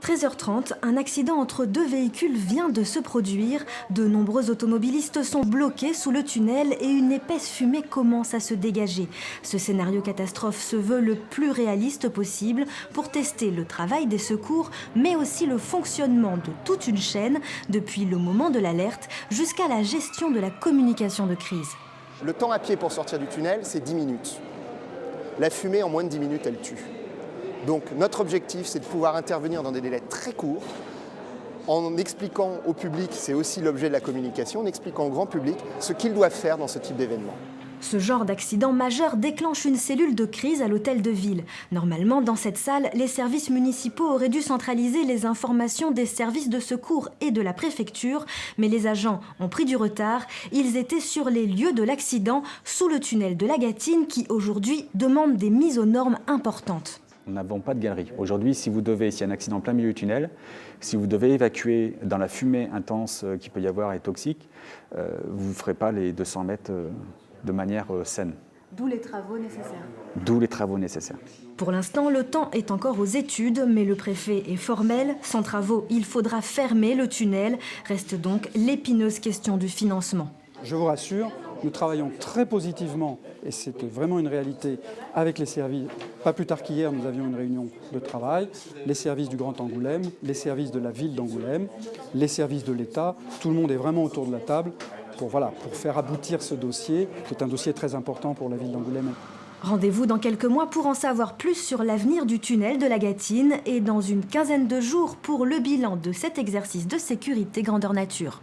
13h30, un accident entre deux véhicules vient de se produire. De nombreux automobilistes sont bloqués sous le tunnel et une épaisse fumée commence à se dégager. Ce scénario catastrophe se veut le plus réaliste possible pour tester le travail des secours, mais aussi le fonctionnement de toute une chaîne, depuis le moment de l'alerte jusqu'à la gestion de la communication de crise. Le temps à pied pour sortir du tunnel, c'est 10 minutes. La fumée, en moins de 10 minutes, elle tue. Donc notre objectif, c'est de pouvoir intervenir dans des délais très courts, en expliquant au public, c'est aussi l'objet de la communication, en expliquant au grand public ce qu'ils doivent faire dans ce type d'événement. Ce genre d'accident majeur déclenche une cellule de crise à l'hôtel de ville. Normalement, dans cette salle, les services municipaux auraient dû centraliser les informations des services de secours et de la préfecture, mais les agents ont pris du retard. Ils étaient sur les lieux de l'accident, sous le tunnel de la Gâtine, qui aujourd'hui demande des mises aux normes importantes. Nous n'avons pas de galerie. Aujourd'hui, s'il y a un accident en plein milieu du tunnel, si vous devez évacuer dans la fumée intense qu'il peut y avoir et toxique, vous ne ferez pas les 200 mètres de manière saine. D'où les travaux nécessaires. D'où les travaux nécessaires. Pour l'instant, le temps est encore aux études, mais le préfet est formel. Sans travaux, il faudra fermer le tunnel. Reste donc l'épineuse question du financement. Je vous rassure, nous travaillons très positivement, et c'est vraiment une réalité, avec les services. Pas plus tard qu'hier, nous avions une réunion de travail, les services du Grand Angoulême, les services de la ville d'Angoulême, les services de l'État. Tout le monde est vraiment autour de la table pour faire aboutir ce dossier, qui est un dossier très important pour la ville d'Angoulême. Rendez-vous dans quelques mois pour en savoir plus sur l'avenir du tunnel de la Gâtine et dans une quinzaine de jours pour le bilan de cet exercice de sécurité grandeur nature.